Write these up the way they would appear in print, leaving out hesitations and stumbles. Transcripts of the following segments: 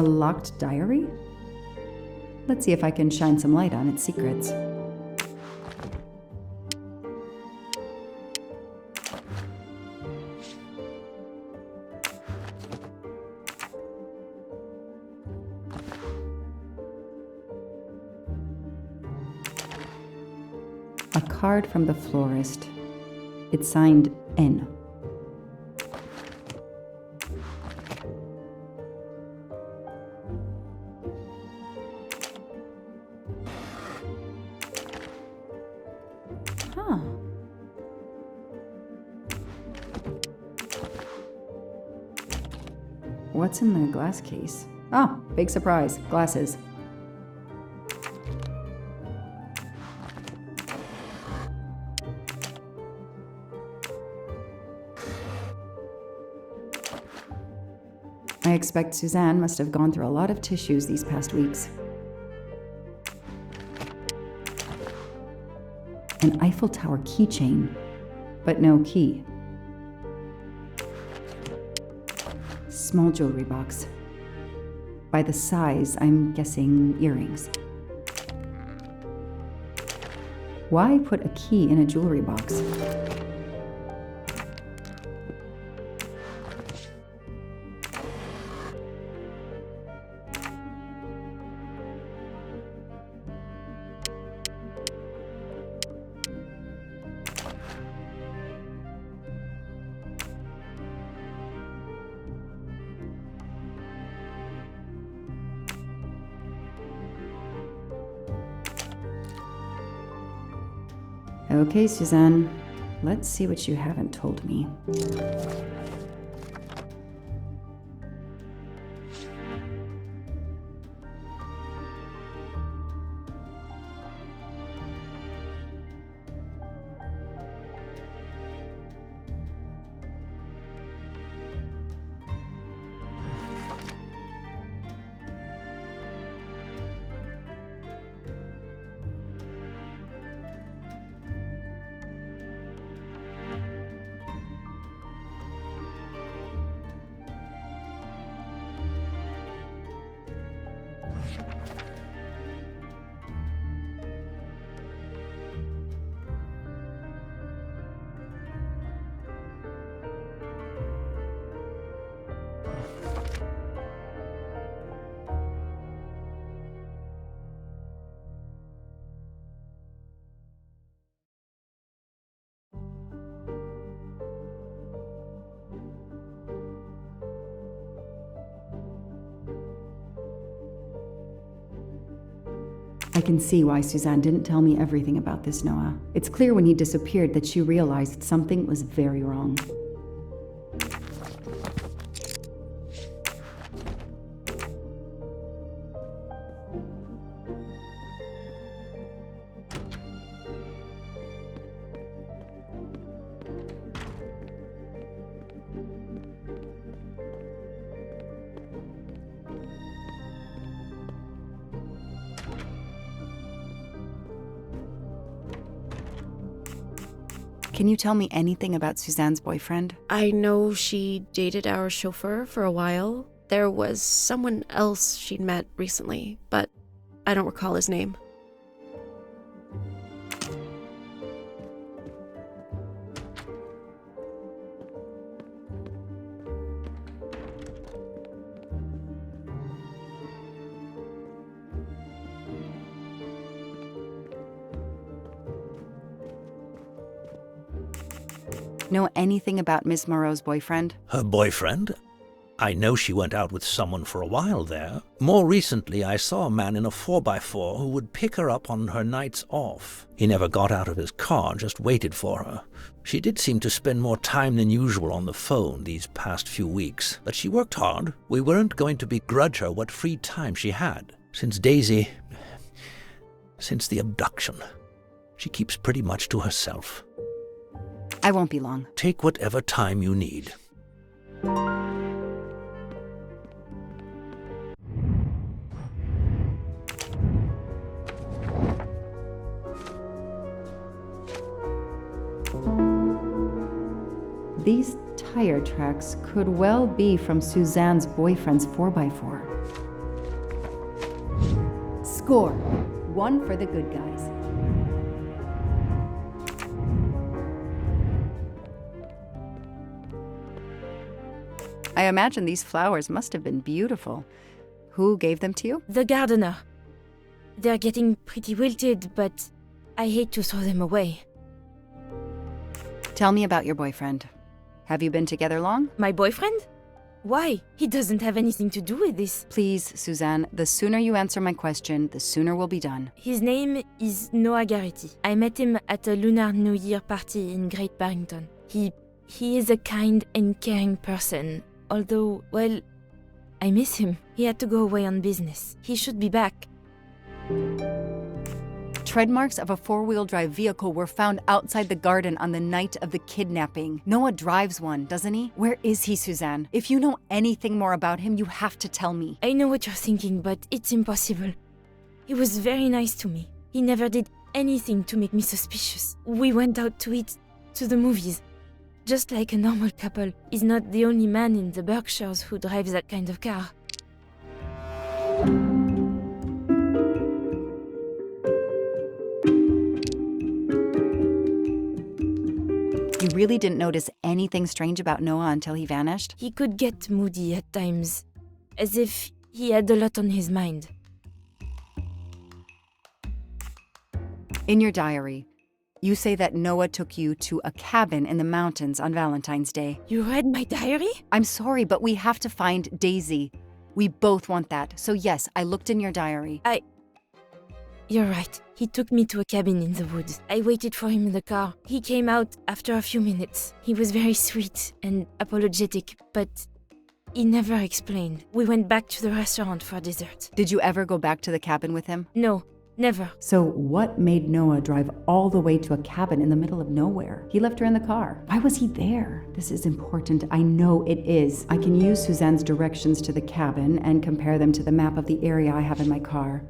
A locked diary? Let's see if I can shine some light on its secrets. A card from the florist. It's signed N. Huh. What's in the glass case? Ah, big surprise. Glasses. I expect Suzanne must have gone through a lot of tissues these past weeks. An Eiffel Tower keychain, but no key. Small jewelry box. By the size, I'm guessing earrings. Why put a key in a jewelry box? Okay, Suzanne, let's see what you haven't told me. I can see why Suzanne didn't tell me everything about this, Noah. It's clear when he disappeared that she realized something was very wrong. Can you tell me anything about Suzanne's boyfriend? I know she dated our chauffeur for a while. There was someone else she'd met recently, but I don't recall his name. Know anything about Miss Moreau's boyfriend? Her boyfriend? I know she went out with someone for a while there. More recently, I saw a man in a 4x4 who would pick her up on her nights off. He never got out of his car, just waited for her. She did seem to spend more time than usual on the phone these past few weeks, but she worked hard. We weren't going to begrudge her what free time she had. Since the abduction, she keeps pretty much to herself. I won't be long. Take whatever time you need. These tire tracks could well be from Suzanne's boyfriend's 4x4. Score! 1 for the good guys. I imagine these flowers must have been beautiful. Who gave them to you? The gardener. They're getting pretty wilted, but I hate to throw them away. Tell me about your boyfriend. Have you been together long? My boyfriend? Why? He doesn't have anything to do with this. Please, Suzanne, the sooner you answer my question, the sooner we'll be done. His name is Noah Garrity. I met him at a Lunar New Year party in Great Barrington. He is a kind and caring person. Although, well, I miss him. He had to go away on business. He should be back. Tread marks of a 4-wheel drive vehicle were found outside the garden on the night of the kidnapping. Noah drives one, doesn't he? Where is he, Suzanne? If you know anything more about him, you have to tell me. I know what you're thinking, but it's impossible. He was very nice to me. He never did anything to make me suspicious. We went out to eat, to the movies. Just like a normal couple. He's not the only man in the Berkshires who drives that kind of car. You really didn't notice anything strange about Noah until he vanished? He could get moody at times, as if he had a lot on his mind. In your diary, you say that Noah took you to a cabin in the mountains on Valentine's Day. You read my diary? I'm sorry, but we have to find Daisy. We both want that. So yes, I looked in your diary. You're right. He took me to a cabin in the woods. I waited for him in the car. He came out after a few minutes. He was very sweet and apologetic, but he never explained. We went back to the restaurant for dessert. Did you ever go back to the cabin with him? No, never. So what made Noah drive all the way to a cabin in the middle of nowhere? He left her in the car. Why was he there? This is important. I know it is. I can use Suzanne's directions to the cabin and compare them to the map of the area I have in my car.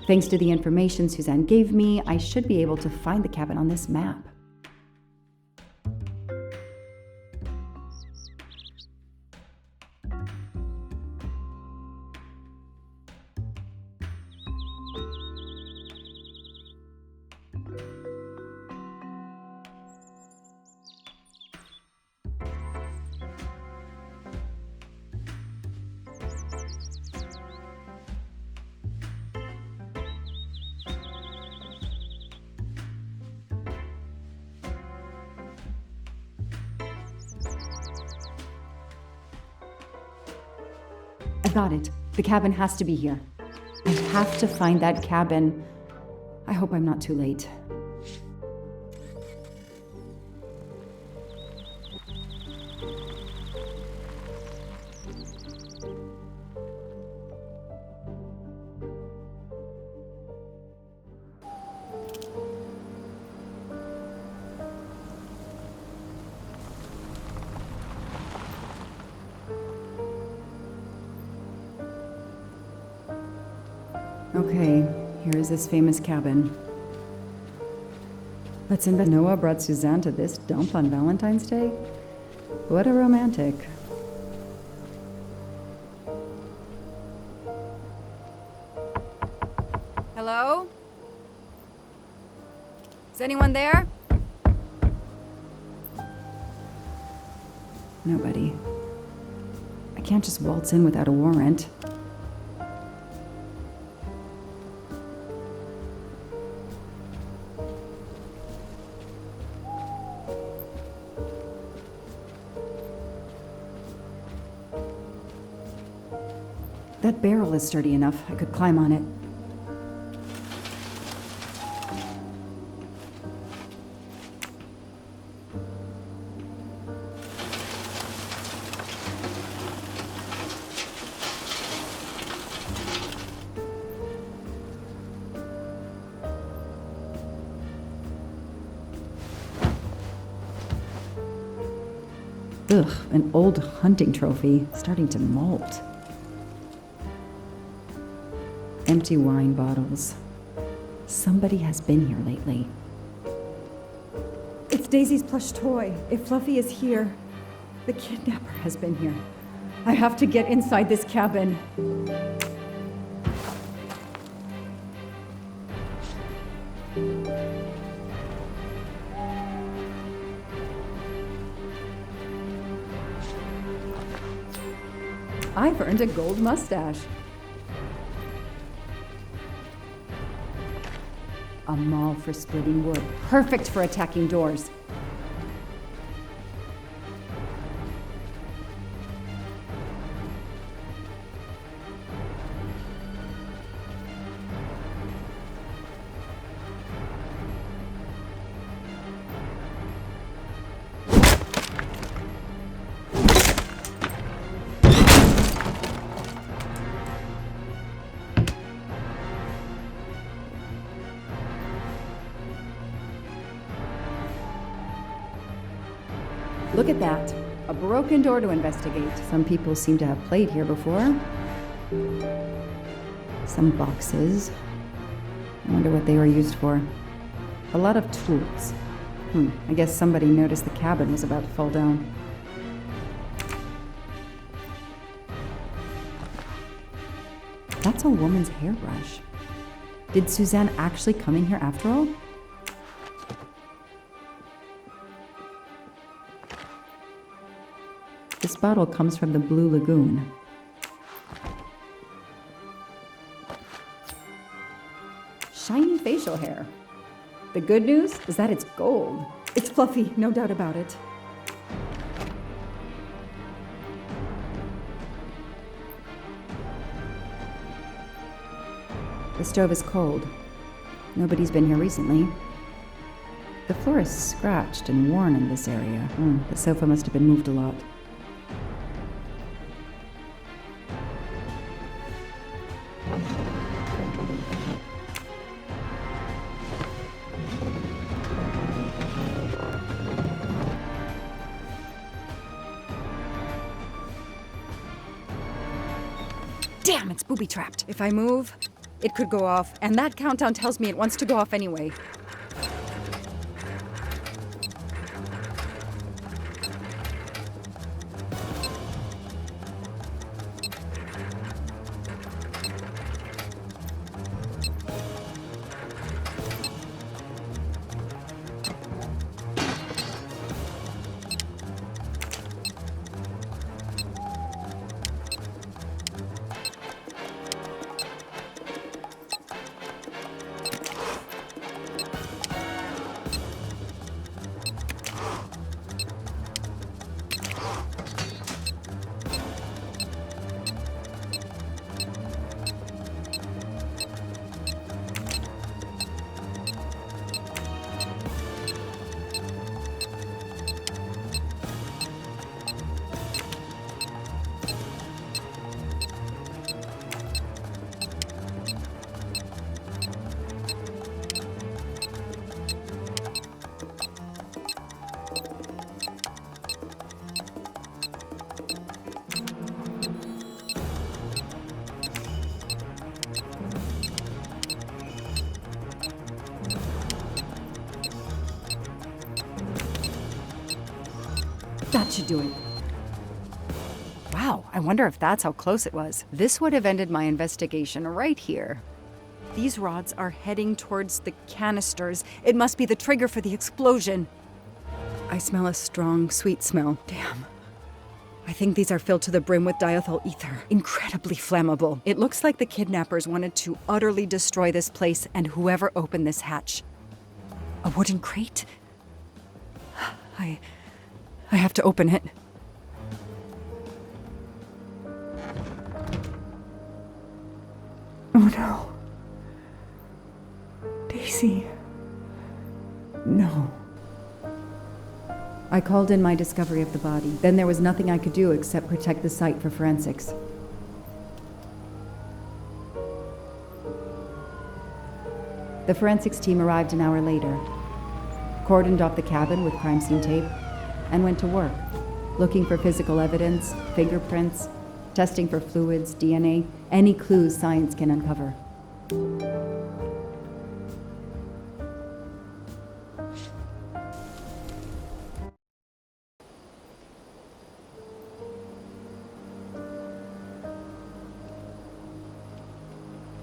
Thanks to the information Suzanne gave me, I should be able to find the cabin on this map. I got it. The cabin has to be here. I have to find that cabin. I hope I'm not too late. Okay, here is this famous cabin. Let's invest. Noah brought Suzanne to this dump on Valentine's Day? What a romantic. Hello? Is anyone there? Nobody. I can't just waltz in without a warrant. That barrel is sturdy enough. I could climb on it. Ugh, an old hunting trophy, starting to molt. Empty wine bottles. Somebody has been here lately. It's Daisy's plush toy. If Fluffy is here, the kidnapper has been here. I have to get inside this cabin. I've earned a gold mustache. A maul for splitting wood. Perfect for attacking doors. Look at that. A broken door to investigate. Some people seem to have played here before. Some boxes. I wonder what they were used for. A lot of tools. I guess somebody noticed the cabin was about to fall down. That's a woman's hairbrush. Did Suzanne actually come in here after all? This bottle comes from the Blue Lagoon. Shiny facial hair. The good news is that it's gold. It's fluffy, no doubt about it. The stove is cold. Nobody's been here recently. The floor is scratched and worn in this area. The sofa must have been moved a lot. Damn, it's booby-trapped. If I move, it could go off, and that countdown tells me it wants to go off anyway. That should do it. Wow, I wonder if that's how close it was. This would have ended my investigation right here. These rods are heading towards the canisters. It must be the trigger for the explosion. I smell a strong, sweet smell. Damn. I think these are filled to the brim with diethyl ether. Incredibly flammable. It looks like the kidnappers wanted to utterly destroy this place and whoever opened this hatch. A wooden crate? I have to open it. Oh no. Daisy. No. I called in my discovery of the body. Then there was nothing I could do except protect the site for forensics. The forensics team arrived an hour later, cordoned off the cabin with crime scene tape, and went to work, looking for physical evidence, fingerprints, testing for fluids, DNA, any clues science can uncover.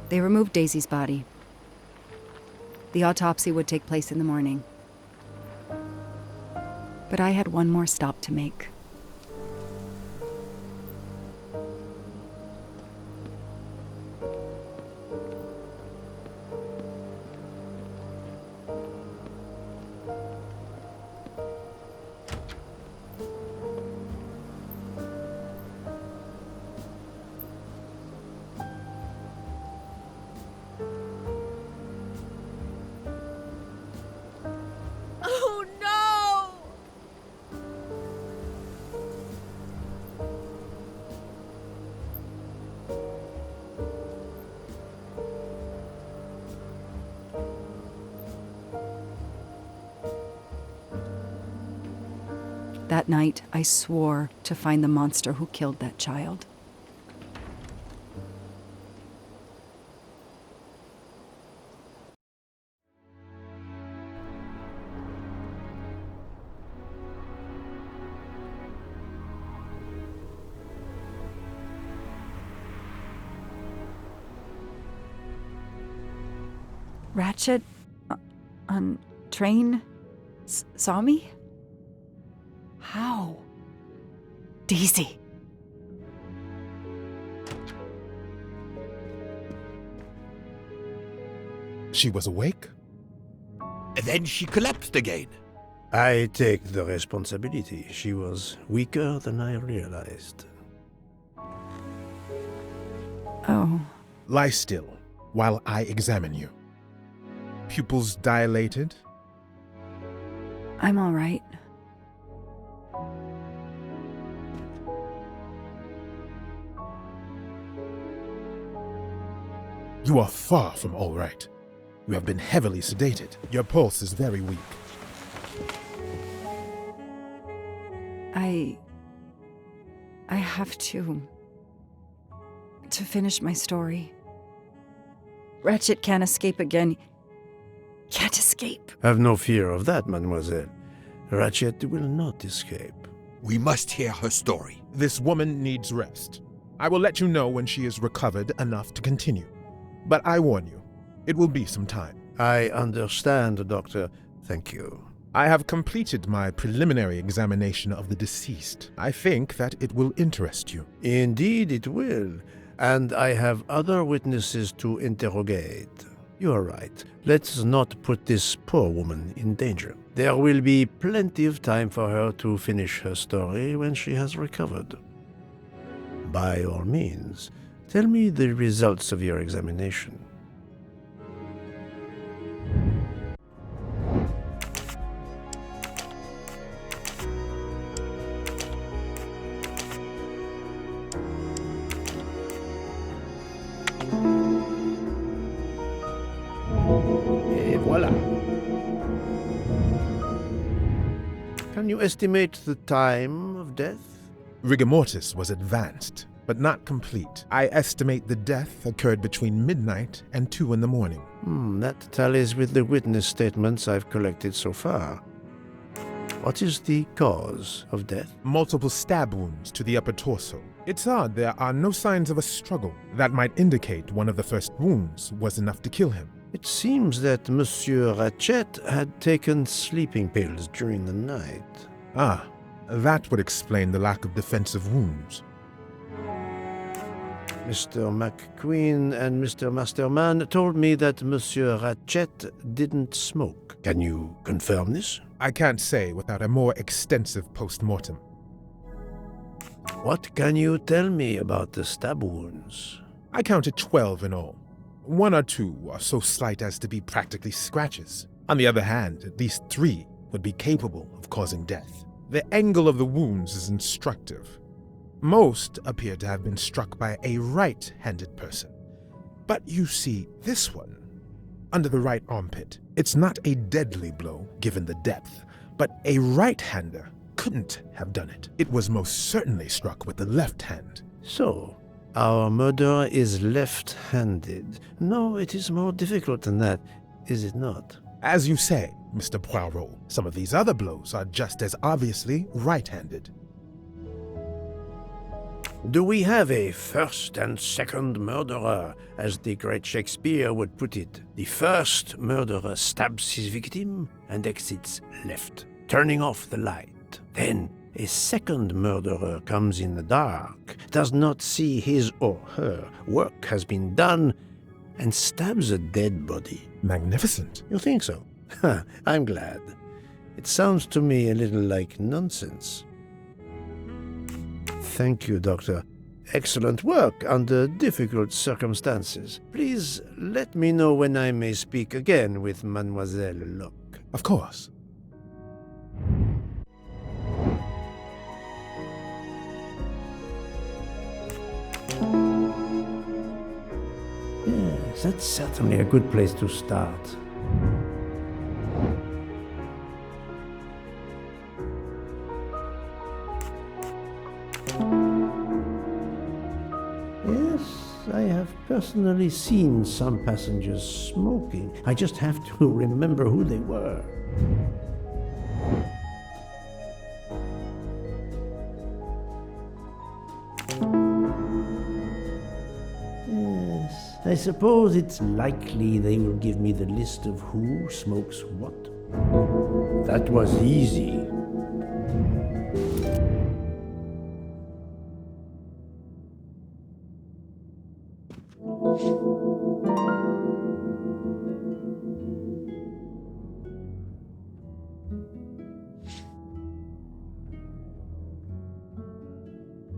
They removed Daisy's body. The autopsy would take place in the morning. But I had one more stop to make. Oh no! That night, I swore to find the monster who killed that child. Ratchet on train saw me? How? Daisy. She was awake? Then she collapsed again. I take the responsibility. She was weaker than I realized. Oh. Lie still while I examine you. Pupils dilated? I'm all right. You are far from all right. You have been heavily sedated. Your pulse is very weak. I have to finish my story. Ratchet can't escape again. Can't escape. Have no fear of that, mademoiselle. Ratchet will not escape. We must hear her story. This woman needs rest. I will let you know when she is recovered enough to continue. But I warn you, it will be some time. I understand, Doctor. Thank you. I have completed my preliminary examination of the deceased. I think that it will interest you. Indeed it will. And I have other witnesses to interrogate. You are right. Let's not put this poor woman in danger. There will be plenty of time for her to finish her story when she has recovered. By all means, tell me the results of your examination. Et voilà. Can you estimate the time of death? Rigor mortis was advanced, but not complete. I estimate the death occurred between midnight and 2 in the morning. That tallies with the witness statements I've collected so far. What is the cause of death? Multiple stab wounds to the upper torso. It's odd there are no signs of a struggle. That might indicate one of the first wounds was enough to kill him. It seems that Monsieur Ratchet had taken sleeping pills during the night. Ah, that would explain the lack of defensive wounds. Mr. McQueen and Mr. Masterman told me that Monsieur Ratchet didn't smoke. Can you confirm this? I can't say without a more extensive post-mortem. What can you tell me about the stab wounds? I counted 12 in all. 1 or 2 are so slight as to be practically scratches. On the other hand, at least 3 would be capable of causing death. The angle of the wounds is instructive. Most appear to have been struck by a right-handed person. But you see, this one, under the right armpit, it's not a deadly blow given the depth, but a right-hander couldn't have done it. It was most certainly struck with the left hand. So, our murderer is left-handed. No, it is more difficult than that, is it not? As you say, Mr. Poirot, some of these other blows are just as obviously right-handed. Do we have a first and second murderer, as the great Shakespeare would put it? The first murderer stabs his victim and exits left, turning off the light. Then a second murderer comes in the dark, does not see his or her work has been done, and stabs a dead body. Magnificent. You think so? I'm glad. It sounds to me a little like nonsense. Thank you, Doctor. Excellent work under difficult circumstances. Please let me know when I may speak again with Mademoiselle Locke. Of course. Yes, that's certainly a good place to start. Yes, I have personally seen some passengers smoking. I just have to remember who they were. Yes, I suppose it's likely they will give me the list of who smokes what. That was easy.